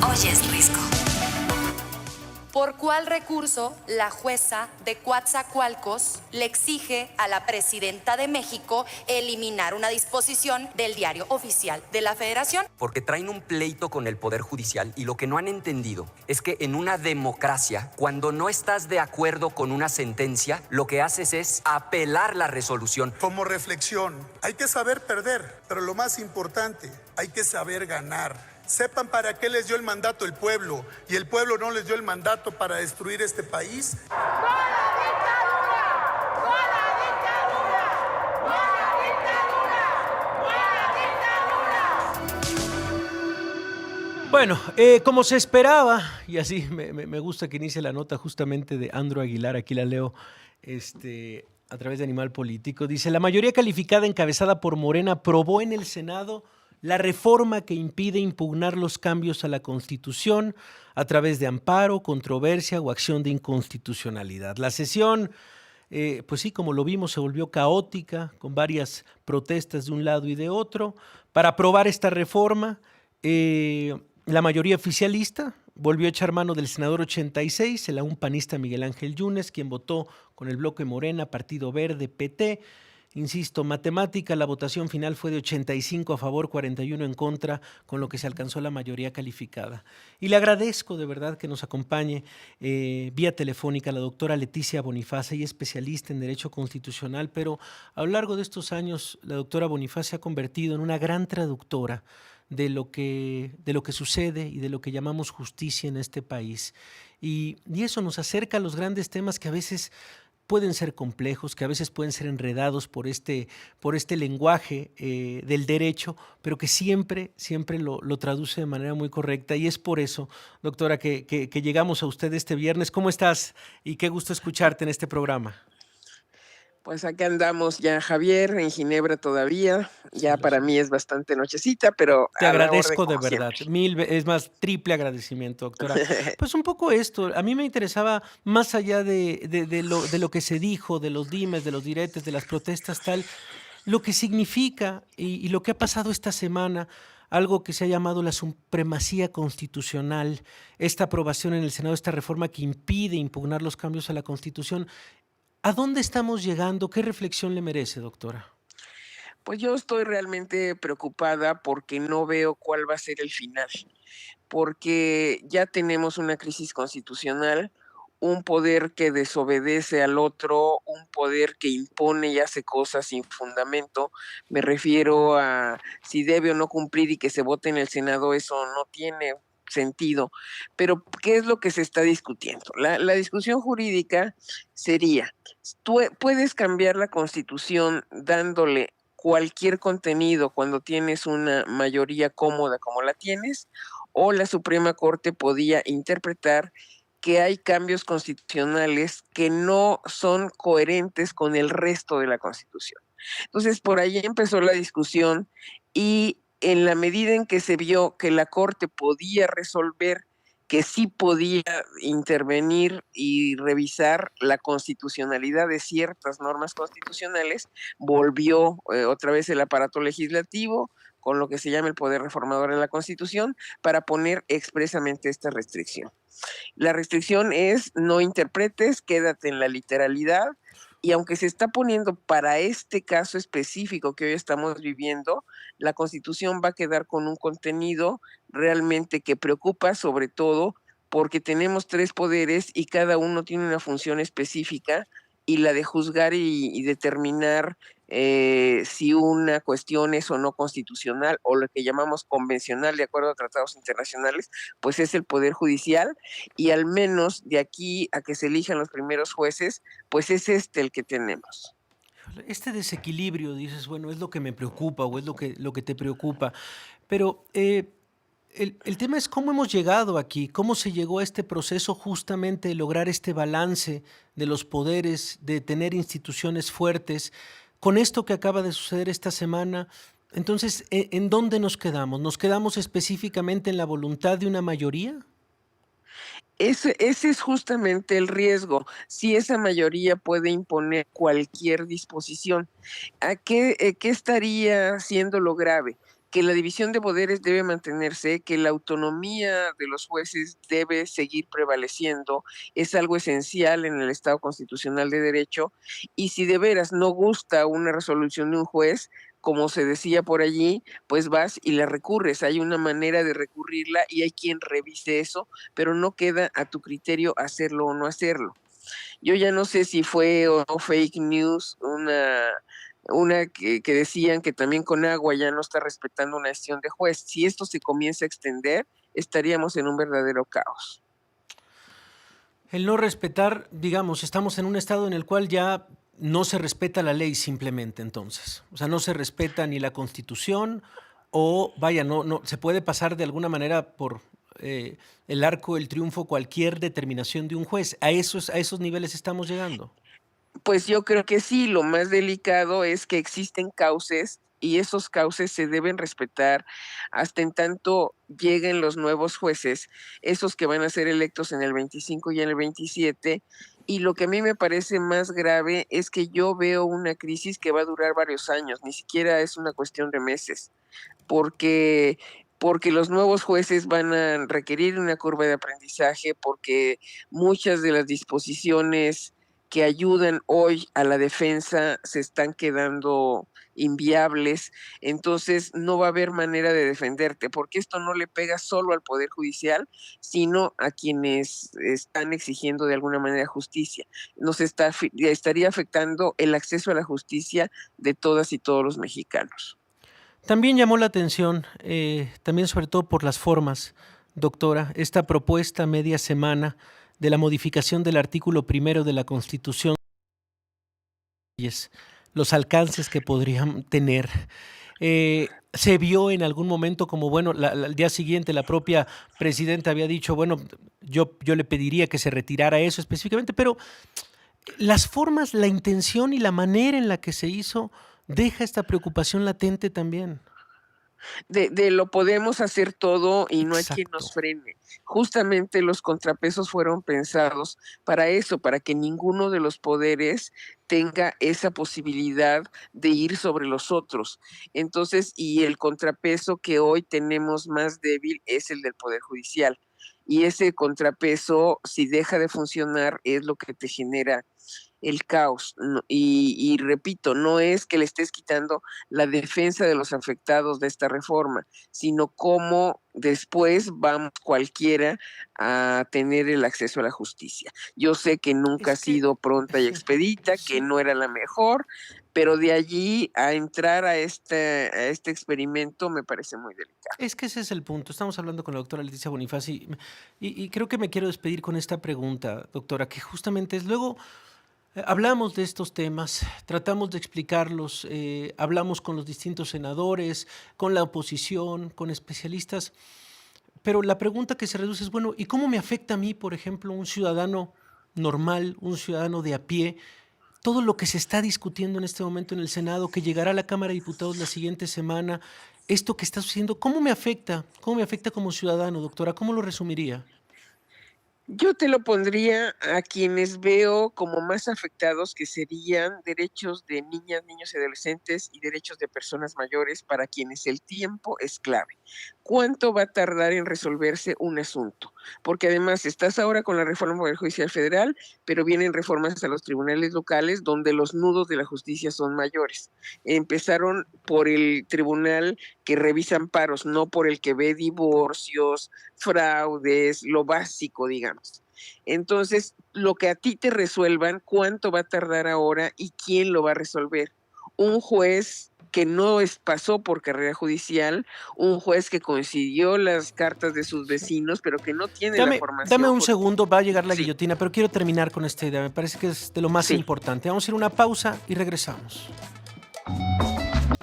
oyes Risco. ¿Por cuál recurso la jueza de Coatzacoalcos le exige a la presidenta de México eliminar una disposición del Diario Oficial de la Federación? Porque traen un pleito con el Poder Judicial y lo que no han entendido es que en una democracia, cuando no estás de acuerdo con una sentencia, lo que haces es apelar la resolución. Como reflexión, hay que saber perder, pero lo más importante, hay que saber ganar. Sepan para qué les dio el mandato el pueblo, y el pueblo no les dio el mandato para destruir este país. Bueno, como se esperaba, y así me gusta que inicie la nota justamente de Andro Aguilar, aquí la leo a través de Animal Político, dice: la mayoría calificada encabezada por Morena aprobó en el Senado la reforma que impide impugnar los cambios a la Constitución a través de amparo, controversia o acción de inconstitucionalidad. La sesión, pues sí, como lo vimos, se volvió caótica, con varias protestas de un lado y de otro. Para aprobar esta reforma, la mayoría oficialista volvió a echar mano del senador 86, el aún panista Miguel Ángel Yunes, quien votó con el bloque Morena, Partido Verde, PT. Insisto, matemática, la votación final fue de 85 a favor, 41 en contra, con lo que se alcanzó la mayoría calificada. Y le agradezco de verdad que nos acompañe vía telefónica la doctora Leticia Boniface, ella es especialista en Derecho Constitucional, pero a lo largo de estos años la doctora Boniface se ha convertido en una gran traductora de lo que sucede y de lo que llamamos justicia en este país. Y eso nos acerca a los grandes temas que a veces pueden ser complejos, que a veces pueden ser enredados por este lenguaje del derecho, pero que siempre lo traduce de manera muy correcta. Y es por eso, doctora, que llegamos a usted este viernes. ¿Cómo estás? Y qué gusto escucharte en este programa. Pues aquí andamos ya, Javier, en Ginebra todavía. Ya para mí es bastante nochecita, pero Te a la orden agradezco de como verdad, siempre. es más, triple agradecimiento, doctora. Pues un poco esto, a mí me interesaba, más allá de lo que se dijo, de los dimes, de los diretes, de las protestas, tal, lo que significa y lo que ha pasado esta semana, algo que se ha llamado la supremacía constitucional, esta aprobación en el Senado, esta reforma que impide impugnar los cambios a la Constitución. ¿A dónde estamos llegando? ¿Qué reflexión le merece, doctora? Pues yo estoy realmente preocupada porque no veo cuál va a ser el final, porque ya tenemos una crisis constitucional, un poder que desobedece al otro, un poder que impone y hace cosas sin fundamento. Me refiero a si debe o no cumplir y que se vote en el Senado, eso no tiene sentido. Pero, ¿qué es lo que se está discutiendo? La discusión jurídica sería, tú puedes cambiar la Constitución dándole cualquier contenido cuando tienes una mayoría cómoda como la tienes, o la Suprema Corte podía interpretar que hay cambios constitucionales que no son coherentes con el resto de la Constitución. Entonces, por ahí empezó la discusión y en la medida en que se vio que la Corte podía resolver, que sí podía intervenir y revisar la constitucionalidad de ciertas normas constitucionales, volvió otra vez el aparato legislativo con lo que se llama el poder reformador en la Constitución para poner expresamente esta restricción. La restricción es no interpretes, quédate en la literalidad, y aunque se está poniendo para este caso específico que hoy estamos viviendo, la Constitución va a quedar con un contenido realmente que preocupa, sobre todo porque tenemos 3 poderes y cada uno tiene una función específica, y la de juzgar y determinar si una cuestión es o no constitucional o lo que llamamos convencional de acuerdo a tratados internacionales, pues es el Poder Judicial, y al menos de aquí a que se elijan los primeros jueces, pues es el que tenemos. Este desequilibrio, dices, bueno, es lo que me preocupa o es lo que te preocupa, pero el tema es cómo hemos llegado aquí, cómo se llegó a este proceso justamente de lograr este balance de los poderes, de tener instituciones fuertes. Con esto que acaba de suceder esta semana, entonces, ¿en dónde nos quedamos? ¿Nos quedamos específicamente en la voluntad de una mayoría? Ese es justamente el riesgo, si esa mayoría puede imponer cualquier disposición. ¿Qué estaría siendo lo grave? que la división de poderes debe mantenerse, que la autonomía de los jueces debe seguir prevaleciendo, es algo esencial en el Estado constitucional de derecho, y si de veras no gusta una resolución de un juez, como se decía por allí, pues vas y la recurres. Hay una manera de recurrirla y hay quien revise eso, pero no queda a tu criterio hacerlo o no hacerlo. Yo ya no sé si fue o no fake news una que decían que también Conagua ya no está respetando una decisión de juez. Si esto se comienza a extender, estaríamos en un verdadero caos. El no respetar, digamos, estamos en un estado en el cual ya no se respeta la ley simplemente entonces. O sea, no se respeta ni la Constitución o, vaya, no se puede pasar de alguna manera por el arco del triunfo cualquier determinación de un juez. A esos niveles estamos llegando. Pues yo creo que sí, lo más delicado es que existen cauces y esos cauces se deben respetar hasta en tanto lleguen los nuevos jueces, esos que van a ser electos en el 25 y en el 27. Y lo que a mí me parece más grave es que yo veo una crisis que va a durar varios años, ni siquiera es una cuestión de meses, porque los nuevos jueces van a requerir una curva de aprendizaje, porque muchas de las disposiciones que ayudan hoy a la defensa se están quedando inviables, entonces no va a haber manera de defenderte, porque esto no le pega solo al Poder Judicial, sino a quienes están exigiendo de alguna manera justicia. Estaría afectando el acceso a la justicia de todas y todos los mexicanos. También llamó la atención, también sobre todo por las formas, doctora, esta propuesta media semana de la modificación del artículo 1 de la Constitución, los alcances que podrían tener. Se vio en algún momento como, bueno, al día siguiente la propia presidenta había dicho, bueno, yo le pediría que se retirara eso específicamente, pero las formas, la intención y la manera en la que se hizo deja esta preocupación latente también. De lo podemos hacer todo y no hay quien nos Exacto. frene. Justamente los contrapesos fueron pensados para eso, para que ninguno de los poderes tenga esa posibilidad de ir sobre los otros. Entonces, y el contrapeso que hoy tenemos más débil es el del Poder Judicial. Y ese contrapeso, si deja de funcionar, es lo que te genera el caos. Y repito, no es que le estés quitando la defensa de los afectados de esta reforma, sino cómo después vamos cualquiera a tener el acceso a la justicia. Yo sé que nunca ha sido pronta y expedita, que Sí. no era la mejor, pero de allí a entrar a este experimento me parece muy delicado. Es que ese es el punto. Estamos hablando con la doctora Leticia Bonifaci y creo que me quiero despedir con esta pregunta, doctora, que justamente es luego hablamos de estos temas, tratamos de explicarlos, hablamos con los distintos senadores, con la oposición, con especialistas, pero la pregunta que se reduce es, bueno, ¿y cómo me afecta a mí, por ejemplo, un ciudadano normal, un ciudadano de a pie? Todo lo que se está discutiendo en este momento en el Senado, que llegará a la Cámara de Diputados la siguiente semana, esto que está sucediendo, ¿cómo me afecta? ¿Cómo me afecta como ciudadano, doctora? ¿Cómo lo resumiría? Yo te lo pondría a quienes veo como más afectados, que serían derechos de niñas, niños y adolescentes y derechos de personas mayores para quienes el tiempo es clave. ¿Cuánto va a tardar en resolverse un asunto? Porque además estás ahora con la reforma del Poder Judicial Federal, pero vienen reformas a los tribunales locales donde los nudos de la justicia son mayores. Empezaron por el tribunal que revisa amparos, no por el que ve divorcios, fraudes, lo básico, digamos. Entonces, lo que a ti te resuelvan, cuánto va a tardar ahora y quién lo va a resolver. Un juez que no pasó por carrera judicial, un juez que coincidió las cartas de sus vecinos, pero que no tiene la Dame formación. un segundo, va a llegar la Sí, guillotina, pero quiero terminar con esta idea, me parece que es de lo más sí. importante. Vamos a ir a una pausa y regresamos.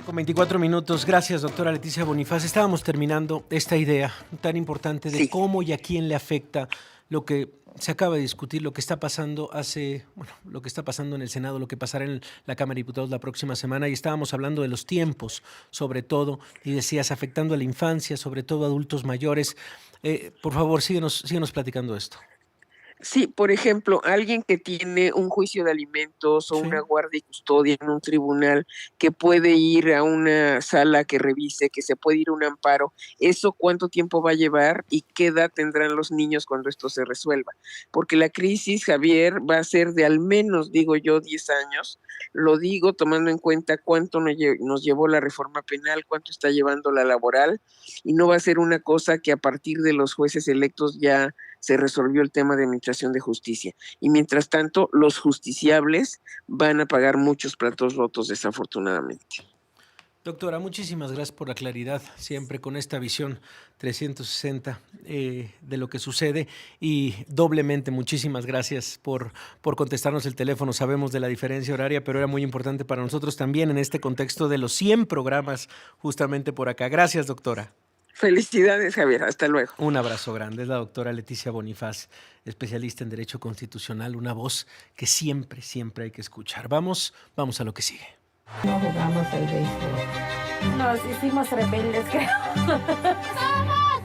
Con 24 minutos, gracias doctora Leticia Bonifaci. Estábamos terminando esta idea tan importante de Sí. cómo y a quién le afecta lo que se acaba de discutir, lo que está pasando lo que está pasando en el Senado, lo que pasará en la Cámara de Diputados la próxima semana, y estábamos hablando de los tiempos, sobre todo, y decías, afectando a la infancia, sobre todo a adultos mayores. Por favor, síguenos platicando esto. Sí, por ejemplo, alguien que tiene un juicio de alimentos o una Sí. guardia y custodia en un tribunal, que puede ir a una sala que revise, que se puede ir a un amparo, ¿eso cuánto tiempo va a llevar y qué edad tendrán los niños cuando esto se resuelva? Porque la crisis, Javier, va a ser de al menos, digo yo, 10 años. Lo digo tomando en cuenta cuánto nos llevó la reforma penal, cuánto está llevando la laboral, y no va a ser una cosa que a partir de los jueces electos ya se resolvió el tema de administración de justicia. Y mientras tanto, los justiciables van a pagar muchos platos rotos, desafortunadamente. Doctora, muchísimas gracias por la claridad, siempre con esta visión 360 de lo que sucede y doblemente muchísimas gracias por contestarnos el teléfono. Sabemos de la diferencia horaria, pero era muy importante para nosotros también en este contexto de los 100 programas justamente por acá. Gracias, doctora. Felicidades, Javier. Hasta luego. Un abrazo grande. Es la doctora Leticia Bonifaz, especialista en Derecho Constitucional, una voz que siempre, siempre hay que escuchar. Vamos a lo que sigue. No jugamos el béisbol. Nos hicimos rebeldes, creo. ¡Somos